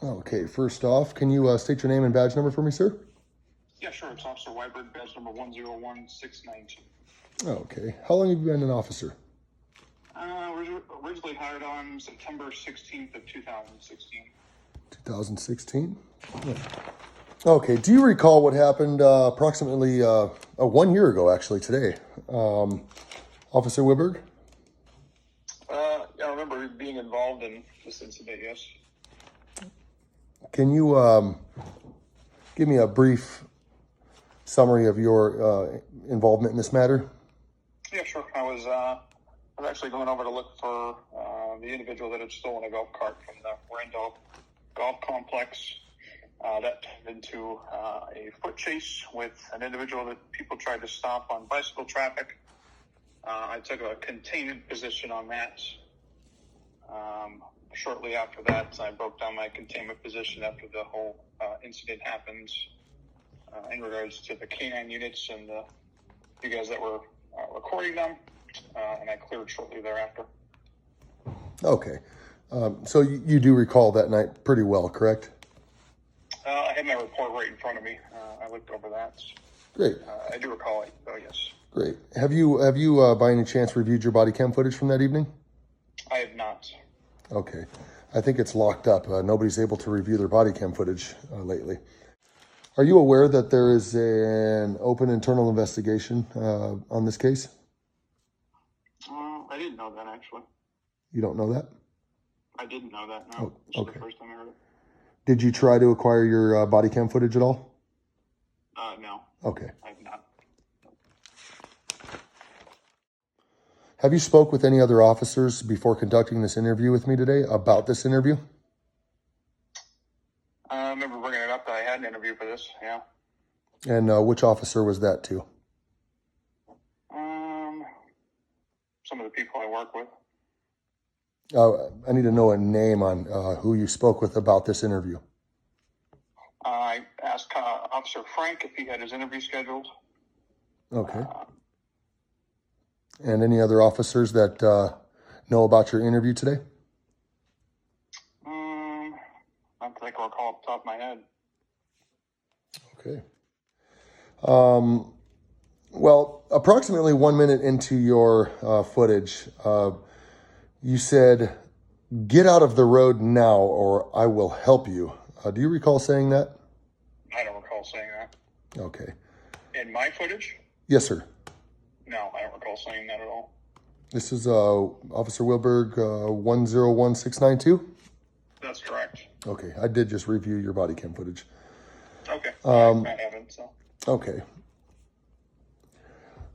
Okay, first off, can you state your name and badge number for me, sir? Yeah, sure. It's Officer Weiberg, badge number 101692. Okay. How long have you been an officer? Originally hired on September 16th of 2016. 2016? Yeah. Okay, do you recall what happened approximately 1 year ago, actually, today? Officer Wiberg? Yeah, I remember being involved in this incident, yes. Can you give me a brief summary of your involvement in this matter? Yeah, sure. I was actually going over to look for the individual that had stolen a golf cart from the Randolph Golf Complex. That turned into a foot chase with an individual that people tried to stop on bicycle traffic. I took a containment position on that. Shortly after that, I broke down my containment position after the whole incident happened in regards to the canine units and you guys that were recording them, and I cleared shortly thereafter. Okay. So you do recall that night pretty well, correct? I had my report right in front of me. I looked over that. Great. I do recall it, oh yes. Great. Have you by any chance reviewed your body cam footage from that evening? I have not. Okay. I think it's locked up. Nobody's able to review their body cam footage lately. Are you aware that there is an open internal investigation on this case? I didn't know that, actually. You don't know that? I didn't know that, no. Oh, This is the first time I heard it. Did you try to acquire your body cam footage at all? No. Okay. I have not. Have you spoke with any other officers before conducting this interview with me today about this interview? I remember bringing it up that I had an interview for this, yeah. And which officer was that to? Some of the people I work with. I need to know a name on who you spoke with about this interview. I asked Officer Frank if he had his interview scheduled. Okay. And any other officers that know about your interview today? I don't think I'll recall off the top of my head. Okay. Well, approximately 1 minute into your footage, you said, "Get out of the road now or I will help you." Do you recall saying that? I don't recall saying that. Okay. In my footage? Yes, sir. No, I don't recall saying that at all. This is Officer Wilberg 101692? That's correct. Okay, I did just review your body cam footage. Okay, I haven't, so. Okay.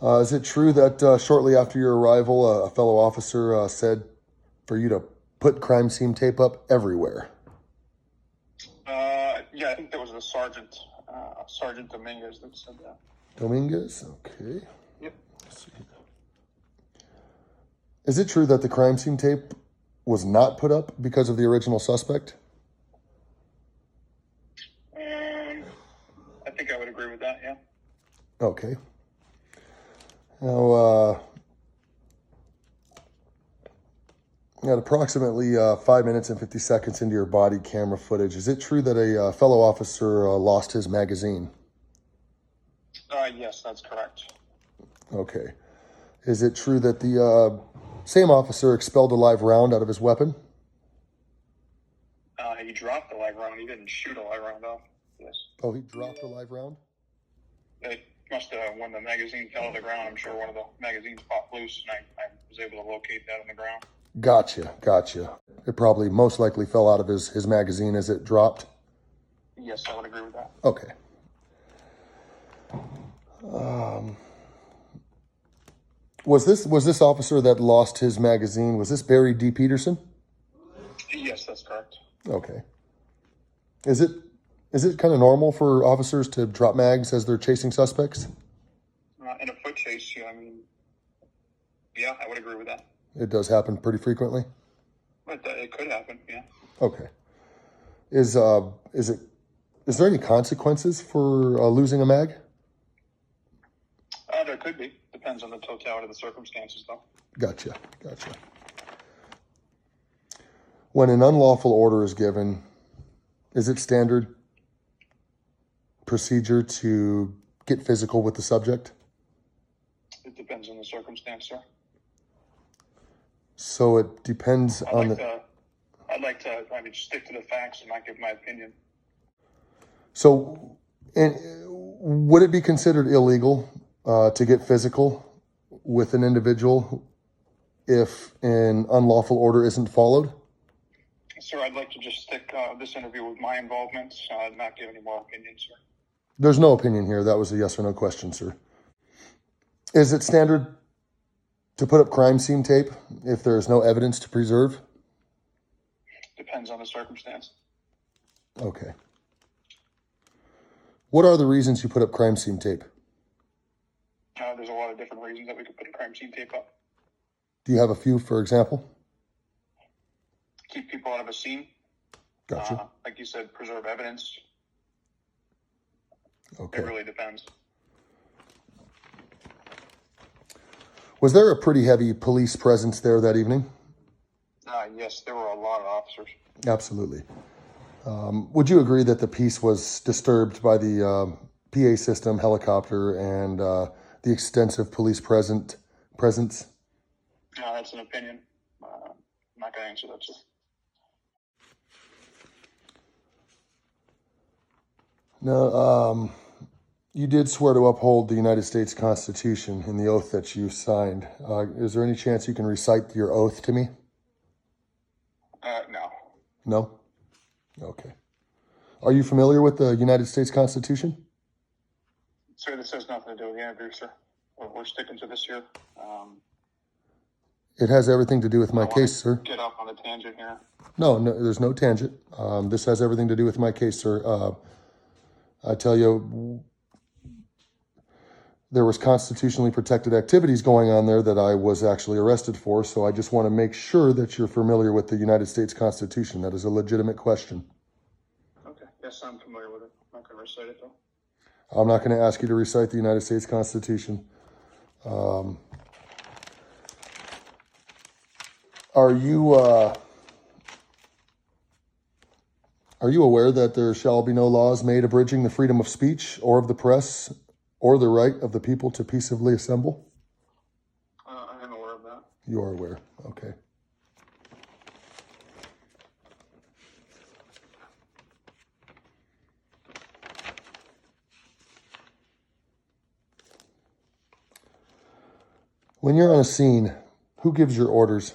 Is it true that shortly after your arrival, a fellow officer said for you to put crime scene tape up everywhere? Yeah, I think that was the Sergeant Dominguez that said that. Dominguez? Okay. Yep. Let's see. Is it true that the crime scene tape was not put up because of the original suspect? I think I would agree with that, yeah. Okay. Now, at approximately 5 minutes and 50 seconds into your body camera footage, is it true that a fellow officer lost his magazine? Yes, that's correct. Okay. Is it true that the same officer expelled a live round out of his weapon? He dropped the live round. He didn't shoot a live round off. Yes. Oh, he dropped a live round? It must have, when the magazine fell to the ground, I'm sure one of the magazines popped loose, and I was able to locate that on the ground. Gotcha. It probably most likely fell out of his magazine as it dropped? Yes, I would agree with that. Okay. Was this officer that lost his magazine, was this Barry D. Peterson? Yes, that's correct. Okay. Is it kind of normal for officers to drop mags as they're chasing suspects? In a foot chase, yeah, I mean, yeah, I would agree with that. It does happen pretty frequently? But it could happen, yeah. Okay. Is there any consequences for losing a mag? There could be. Depends on the totality of the circumstances, though. Gotcha. When an unlawful order is given, Is it standard procedure to get physical with the subject? It depends on the circumstance, sir. So it depends on I'd like to stick to the facts and not give my opinion. So, would it be considered illegal to get physical with an individual if an unlawful order isn't followed? Sir, I'd like to just stick this interview with my involvement, not give any more opinions, sir. There's no opinion here. That was a yes or no question, sir. Is it standard to put up crime scene tape if there's no evidence to preserve? Depends on the circumstance. Okay. What are the reasons you put up crime scene tape? There's a lot of different reasons that we could put a crime scene tape up. Do you have a few, for example? Keep people out of a scene. Gotcha. Like you said, preserve evidence. Okay. It really depends. Was there a pretty heavy police presence there that evening? Yes, there were a lot of officers. Absolutely. Would you agree that the peace was disturbed by the PA system, helicopter, and the extensive police presence? No, that's an opinion. I'm not going to answer that, sir. No, you did swear to uphold the United States Constitution in the oath that you signed. Is there any chance you can recite your oath to me? No. No? Okay. Are you familiar with the United States Constitution? Sir, this has nothing to do with the interview, sir. We're sticking to this here. It has everything to do with my case, sir. Get off on a tangent here. No, there's no tangent. This has everything to do with my case, sir. I tell you, there was constitutionally protected activities going on there that I was actually arrested for, so I just want to make sure that you're familiar with the United States Constitution. That is a legitimate question. Okay, yes, I'm familiar with it. I'm not going to recite it, though. I'm not going to ask you to recite the United States Constitution. Are you aware that there shall be no laws made abridging the freedom of speech or of the press or the right of the people to peaceably assemble? I am aware of that. You are aware. Okay. When you're on a scene, who gives your orders?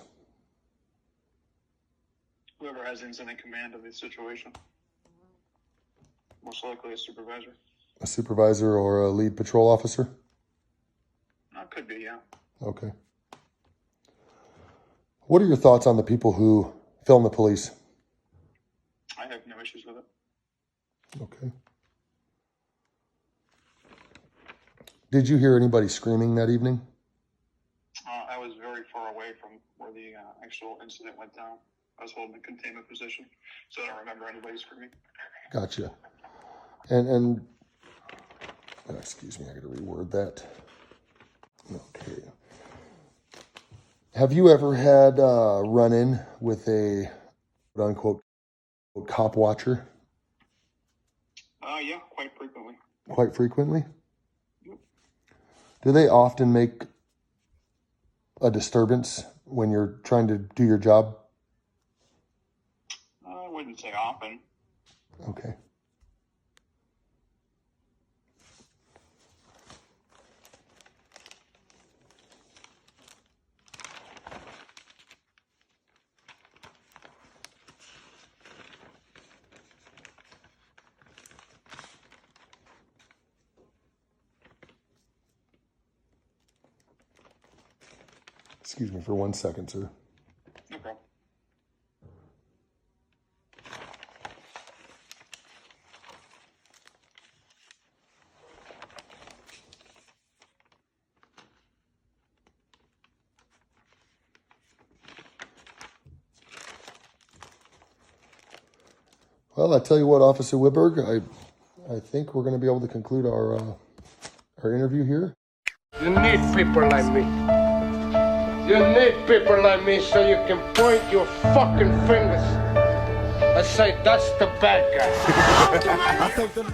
Whoever has incident command of the situation. Most likely a supervisor. A supervisor or a lead patrol officer? Could be, yeah. Okay. What are your thoughts on the people who film the police? I have no issues with it. Okay. Did you hear anybody screaming that evening? I was very far away from where the actual incident went down. I was holding a containment position, so I don't remember anybody screaming. Gotcha. And excuse me, I got to reword that. Okay. Have you ever had a run-in with a quote-unquote cop watcher? Yeah, quite frequently. Quite frequently? Yep. Do they often make a disturbance when you're trying to do your job? I wouldn't say often. Okay. Excuse me for 1 second, sir. No problem. Well, I tell you what, Officer Wiberg, I think we're going to be able to conclude our interview here. You need people like me. You need people like me so you can point your fucking fingers I say that's the bad guy.